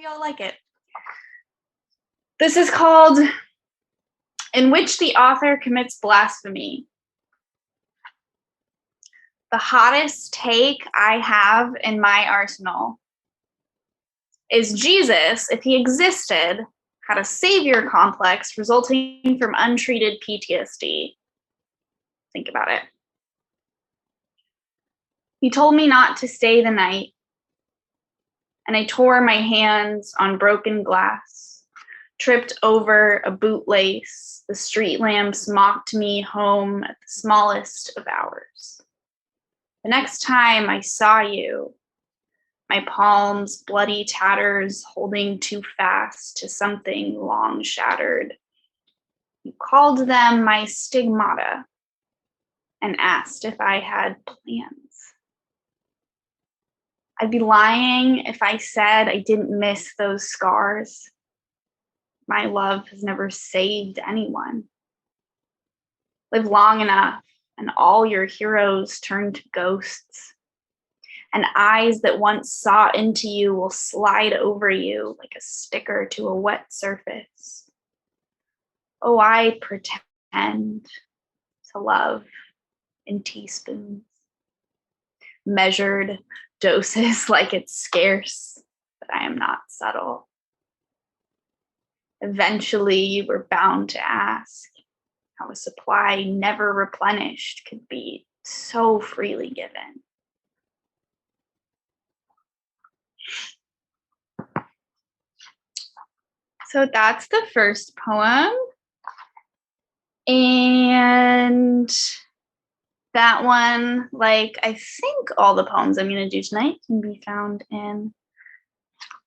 Y'all like it. This is called In Which the Author Commits Blasphemy. The hottest take I have in my arsenal is Jesus, if he existed, had a savior complex resulting from untreated PTSD. Think about it. He told me not to stay the night, and I tore my hands on broken glass, tripped over a bootlace. The street lamps mocked me home at the smallest of hours. The next time I saw you, my palms bloody tatters holding too fast to something long shattered. You called them my stigmata and asked if I had plans. I'd be lying if I said I didn't miss those scars. My love has never saved anyone. Live long enough, and all your heroes turn to ghosts. And eyes that once saw into you will slide over you like a sticker to a wet surface. Oh, I pretend to love in teaspoons. Measured doses like it's scarce, but I am not subtle. Eventually, you were bound to ask how a supply never replenished could be so freely given. So that's the first poem. And that one, like I think all the poems I'm going to do tonight can be found in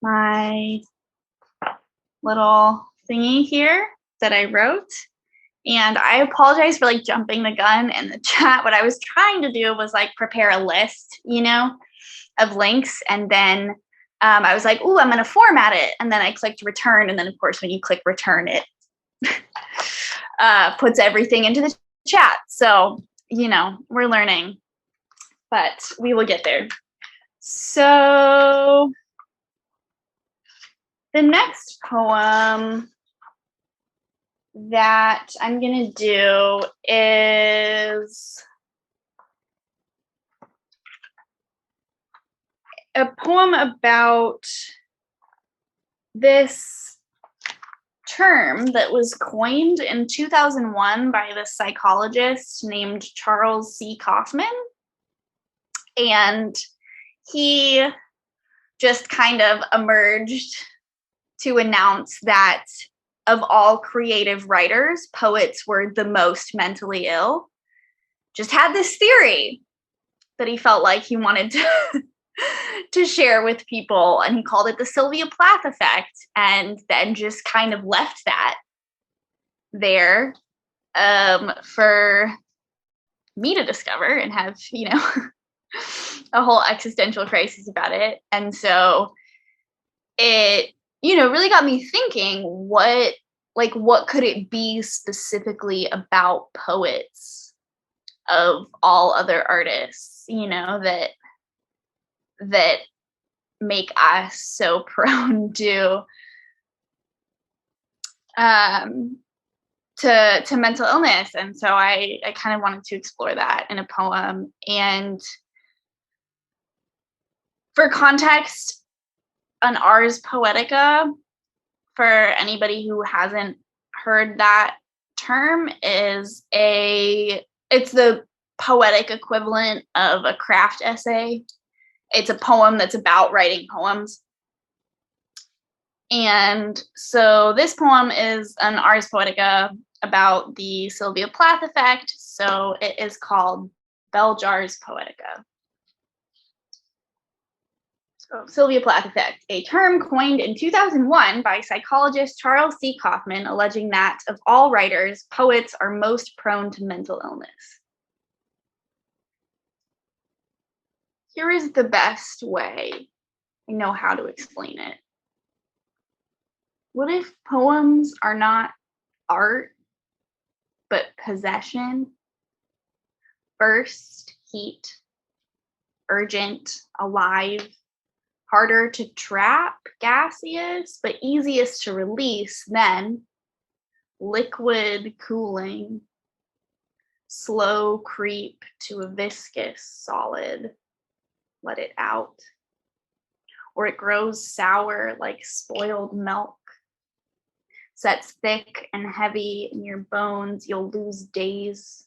my little thingy here that I wrote. And I apologize for like jumping the gun in the chat. What I was trying to do was like prepare a list, of links. And then I was like, ooh, I'm going to format it. And then I clicked return. And then of course, when you click return, it puts everything into the chat. So, we're learning, but we will get there. So the next poem that I'm going to do is a poem about this term that was coined in 2001 by the psychologist named Charles C. Kaufman. And he just kind of emerged to announce that of all creative writers, poets were the most mentally ill. Just had this theory that he felt like he wanted to share with people, and he called it the Sylvia Plath effect, and then just kind of left that there for me to discover and have, a whole existential crisis about it. And so it, really got me thinking, what could it be specifically about poets of all other artists, that make us so prone to mental illness. And so I kind of wanted to explore that in a poem. And for context, an Ars Poetica, for anybody who hasn't heard that term, it's the poetic equivalent of a craft essay. It's a poem that's about writing poems. And so this poem is an Ars Poetica about the Sylvia Plath effect. So it is called Bell Jars Poetica. So Sylvia Plath effect, a term coined in 2001 by psychologist Charles C. Kaufman, alleging that of all writers, poets are most prone to mental illness. Here is the best way I know how to explain it. What if poems are not art, but possession? Burst, heat, urgent, alive, harder to trap, gaseous, but easiest to release, then liquid cooling, slow creep to a viscous solid, let it out. Or it grows sour like spoiled milk, sets thick and heavy in your bones, you'll lose days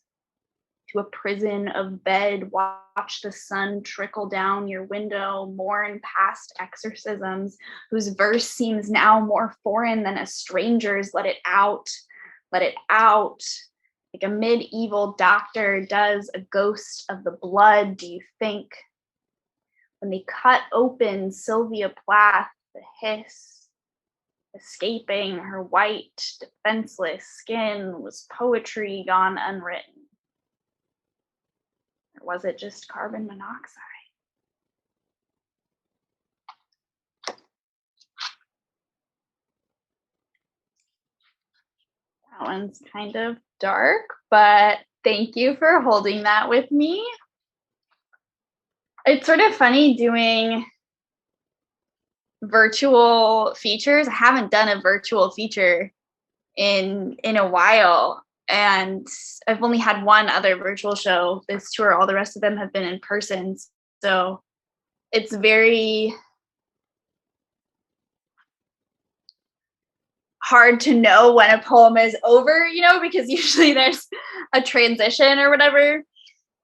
to a prison of bed, watch the sun trickle down your window, mourn past exorcisms, whose verse seems now more foreign than a stranger's, let it out, like a medieval doctor does a ghost of the blood, do you think? When they cut open Sylvia Plath, the hiss, escaping her white, defenseless skin was poetry gone unwritten. Or was it just carbon monoxide? That one's kind of dark, but thank you for holding that with me. It's sort of funny doing virtual features. I haven't done a virtual feature in a while, and I've only had one other virtual show this tour. All the rest of them have been in person, so it's very hard to know when a poem is over, because usually there's a transition or whatever,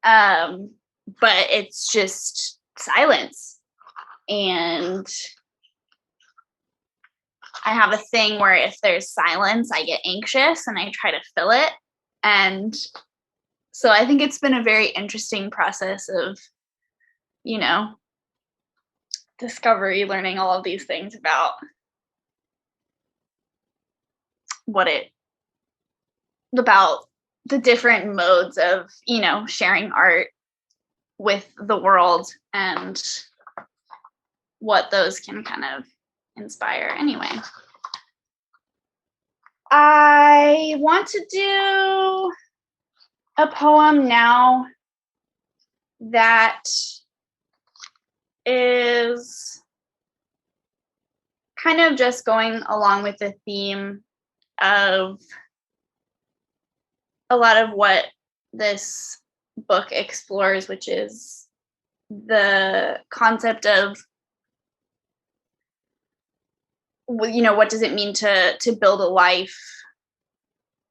but it's just silence. And I have a thing where if there's silence, I get anxious and I try to fill it. And so I think it's been a very interesting process of, discovery, learning all of these things about about the different modes of, sharing art with the world and what those can kind of inspire. Anyway, I want to do a poem now that is kind of just going along with the theme of a lot of what this book explores, which is the concept of, what does it mean to build a life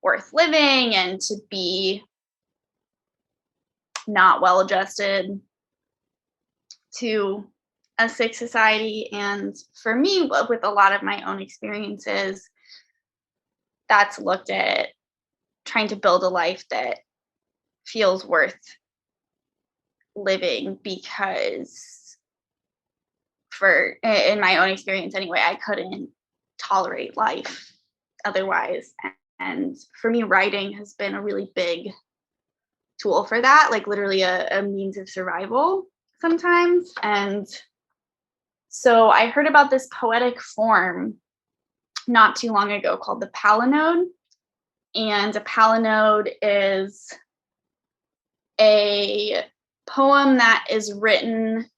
worth living and to be not well adjusted to a sick society. And for me, with a lot of my own experiences, that's looked at trying to build a life that feels worth living, because in my own experience anyway, I couldn't tolerate life otherwise. And for me, writing has been a really big tool for that, like literally a means of survival sometimes. And so I heard about this poetic form not too long ago called the Palanode. And a Palanode is a poem that is written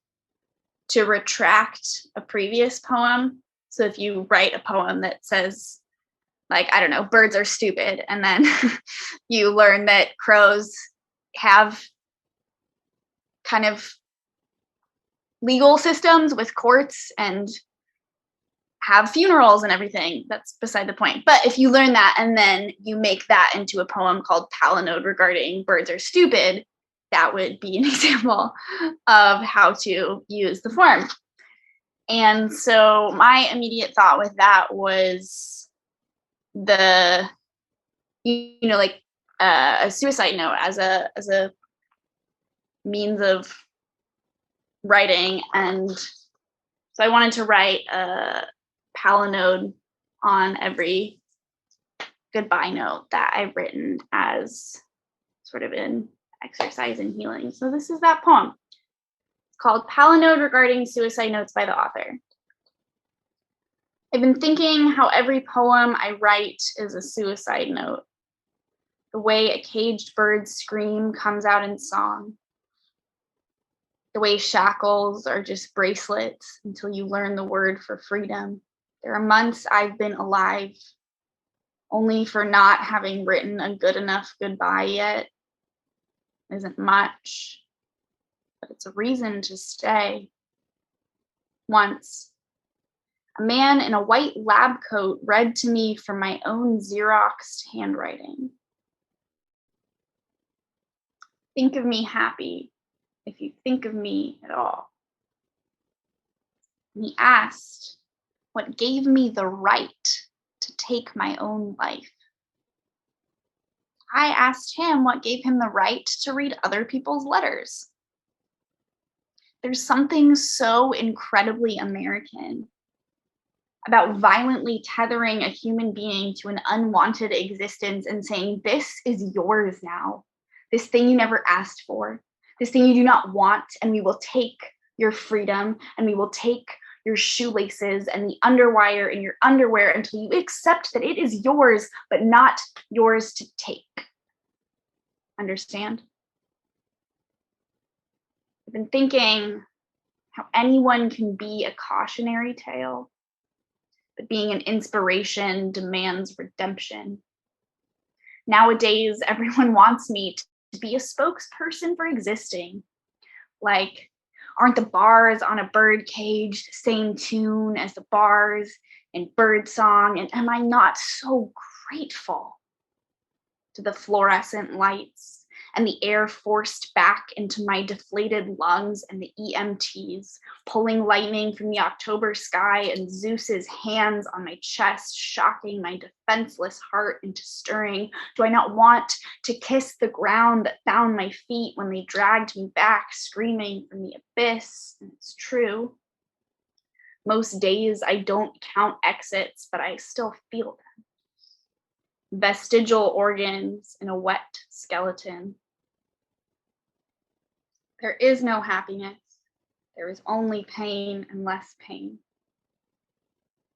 to retract a previous poem. So if you write a poem that says, like, I don't know, birds are stupid, and then you learn that crows have kind of legal systems with courts and have funerals and everything, that's beside the point. But if you learn that and then you make that into a poem called Palanode regarding birds are stupid, that would be an example of how to use the form. And so my immediate thought with that was a suicide note as a means of writing. And so I wanted to write a Palanode on every goodbye note that I've written as sort of an exercise in healing. So this is that poem. It's called Palanode Regarding Suicide Notes by the author. I've been thinking how every poem I write is a suicide note. The way a caged bird's scream comes out in song. The way shackles are just bracelets until you learn the word for freedom. There are months I've been alive only for not having written a good enough goodbye yet. Isn't much, but it's a reason to stay. Once, a man in a white lab coat read to me from my own Xeroxed handwriting. Think of me happy if you think of me at all. And he asked what gave me the right to take my own life. I asked him what gave him the right to read other people's letters. There's something so incredibly American about violently tethering a human being to an unwanted existence and saying, this is yours now. This thing you never asked for, this thing you do not want, and we will take your freedom, and we will take your shoelaces and the underwire in your underwear until you accept that it is yours, but not yours to take. Understand? I've been thinking how anyone can be a cautionary tale, but being an inspiration demands redemption. Nowadays, everyone wants me to be a spokesperson for existing. Like, aren't the bars on a bird cage the same tune as the bars in Birdsong? And am I not so grateful to the fluorescent lights and the air forced back into my deflated lungs and the EMTs pulling lightning from the October sky and Zeus's hands on my chest, shocking my defenseless heart into stirring? Do I not want to kiss the ground that found my feet when they dragged me back, screaming from the abyss? And it's true. Most days I don't count exits, but I still feel them. Vestigial organs in a wet skeleton. There is no happiness. There is only pain and less pain.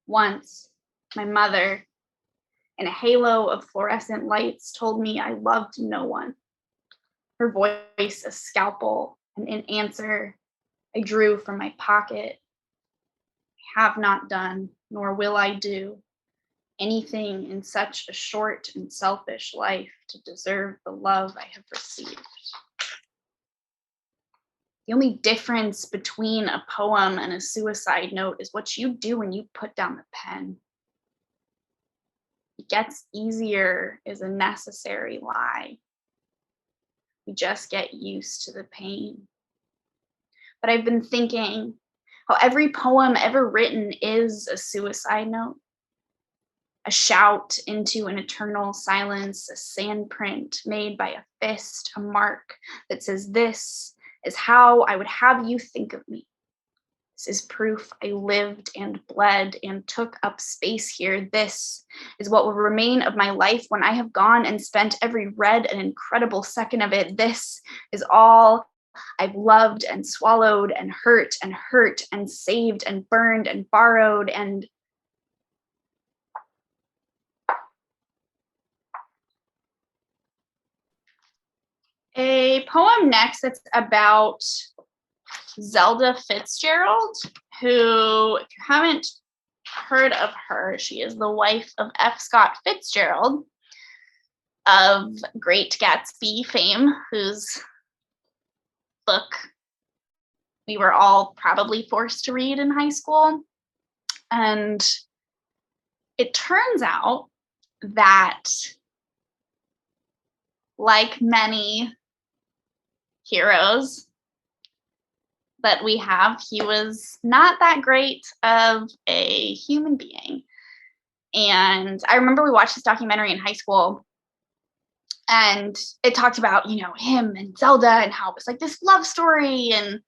Once, my mother, in a halo of fluorescent lights, told me I loved no one. Her voice a scalpel, and in answer, I drew from my pocket. I have not done, nor will I do, anything in such a short and selfish life to deserve the love I have received. The only difference between a poem and a suicide note is what you do when you put down the pen. It gets easier is a necessary lie. We just get used to the pain. But I've been thinking how every poem ever written is a suicide note. A shout into an eternal silence, a sandprint made by a fist, a mark that says, this is how I would have you think of me. This is proof I lived and bled and took up space here. This is what will remain of my life when I have gone and spent every red and incredible second of it. This is all I've loved and swallowed and hurt and saved and burned and borrowed and a poem next that's about Zelda Fitzgerald, who, if you haven't heard of her, she is the wife of F. Scott Fitzgerald of Great Gatsby fame, whose book we were all probably forced to read in high school. And it turns out that, like many heroes that we have, he was not that great of a human being. And I remember we watched this documentary in high school, and it talked about, you know, him and Zelda and how it was like this love story, and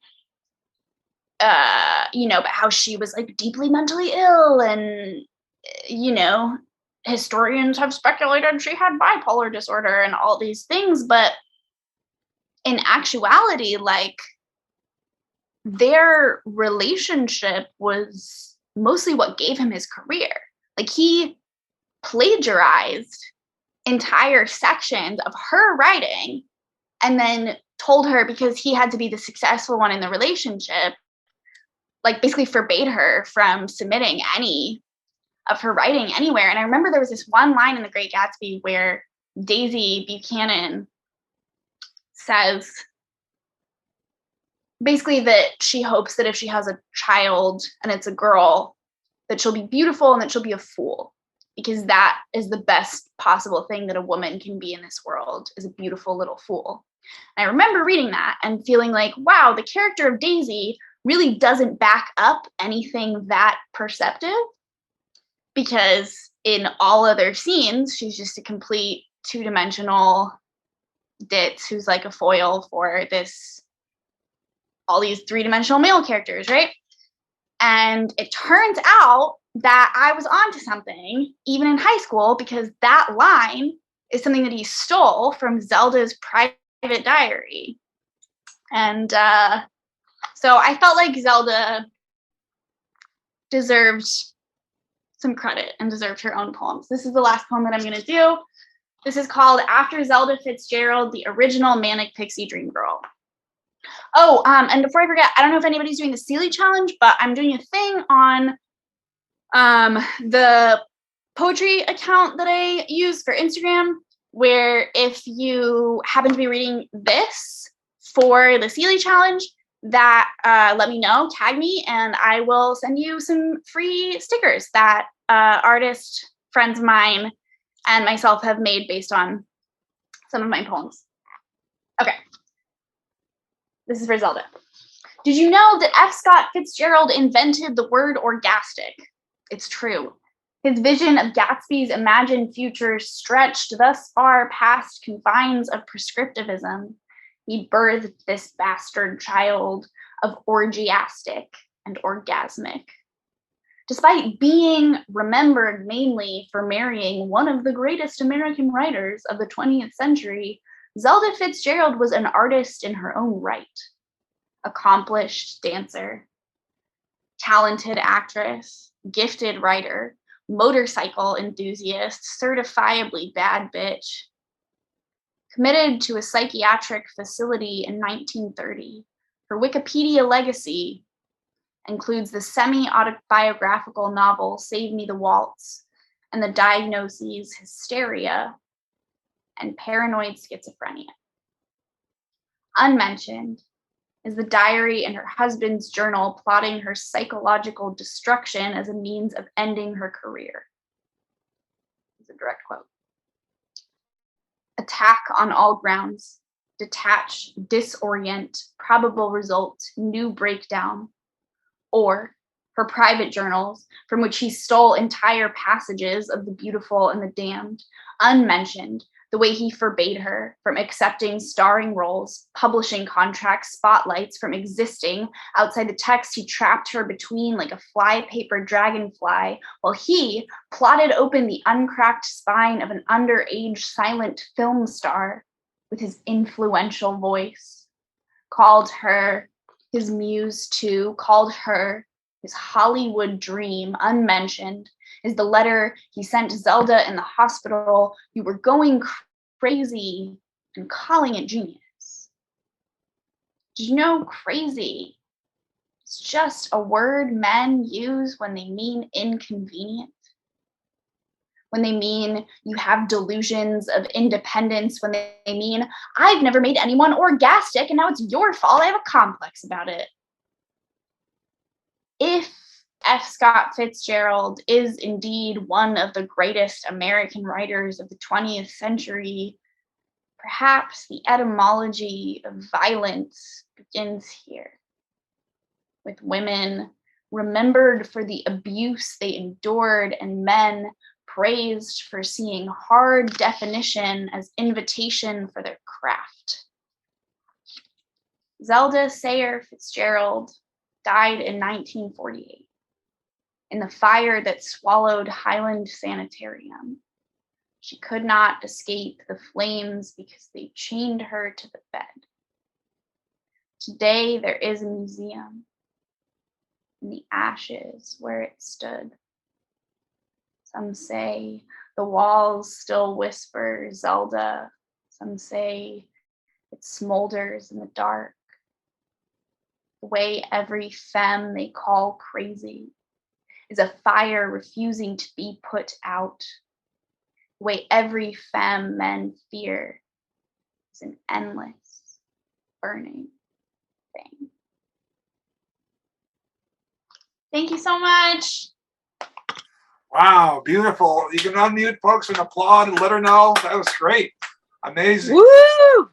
you know, but how she was like deeply mentally ill, and you know, historians have speculated she had bipolar disorder and all these things, but in actuality, like, their relationship was mostly what gave him his career. Like, he plagiarized entire sections of her writing and then told her, because he had to be the successful one in the relationship, like basically forbade her from submitting any of her writing anywhere. And I remember there was this one line in The Great Gatsby where Daisy Buchanan says basically that she hopes that if she has a child and it's a girl, that she'll be beautiful and that she'll be a fool, because that is the best possible thing that a woman can be in this world, is a beautiful little fool. And I remember reading that and feeling like, wow, the character of Daisy really doesn't back up anything that perceptive, because in all other scenes, she's just a complete two-dimensional ditz who's like a foil for all these three-dimensional male characters, right? And it turns out that I was onto something even in high school, because that line is something that he stole from Zelda's private diary. And so I felt like Zelda deserved some credit and deserved her own poems. This is the last poem that I'm going to do. This is called After Zelda Fitzgerald, the Original Manic Pixie Dream Girl. Oh, and before I forget, I don't know if anybody's doing the Seeley Challenge, but I'm doing a thing on the poetry account that I use for Instagram, where if you happen to be reading this for the Seeley Challenge, that let me know, tag me, and I will send you some free stickers that artist friends of mine and myself have made based on some of my poems. Okay. This is for Zelda. Did you know that F. Scott Fitzgerald invented the word orgastic? It's true. His vision of Gatsby's imagined future stretched thus far past confines of prescriptivism. He birthed this bastard child of orgiastic and orgasmic. Despite being remembered mainly for marrying one of the greatest American writers of the 20th century, Zelda Fitzgerald was an artist in her own right. Accomplished dancer, talented actress, gifted writer, motorcycle enthusiast, certifiably bad bitch. Committed to a psychiatric facility in 1930, her Wikipedia legacy includes the semi-autobiographical novel Save Me the Waltz, and the diagnoses hysteria and paranoid schizophrenia. Unmentioned is the diary in her husband's journal plotting her psychological destruction as a means of ending her career. It's a direct quote. Attack on all grounds, detach, disorient, probable result, new breakdown, or her private journals, from which he stole entire passages of the beautiful and the damned, unmentioned, the way he forbade her from accepting starring roles, publishing contracts, spotlights, from existing outside the text. He trapped her between like a flypaper dragonfly, while he plotted open the uncracked spine of an underage silent film star with his influential voice, called her his muse too, called her his Hollywood dream. Unmentioned is the letter he sent Zelda in the hospital. You were going crazy and calling it genius. Did you know crazy is just a word men use when they mean inconvenient? When they mean you have delusions of independence, when they mean I've never made anyone orgastic and now it's your fault, I have a complex about it. If F. Scott Fitzgerald is indeed one of the greatest American writers of the 20th century, perhaps the etymology of violence begins here, with women remembered for the abuse they endured and men praised for seeing hard definition as invitation for their craft. Zelda Sayer Fitzgerald died in 1948 in the fire that swallowed Highland Sanitarium. She could not escape the flames because they chained her to the bed. Today there is a museum in the ashes where it stood. Some say the walls still whisper Zelda. Some say It smolders in the dark. The way every femme they call crazy is a fire refusing to be put out. The way every femme men fear is an endless, burning thing. Thank you so much. Wow, beautiful. You can unmute folks and applaud and let her know. That was great. Amazing. Woo!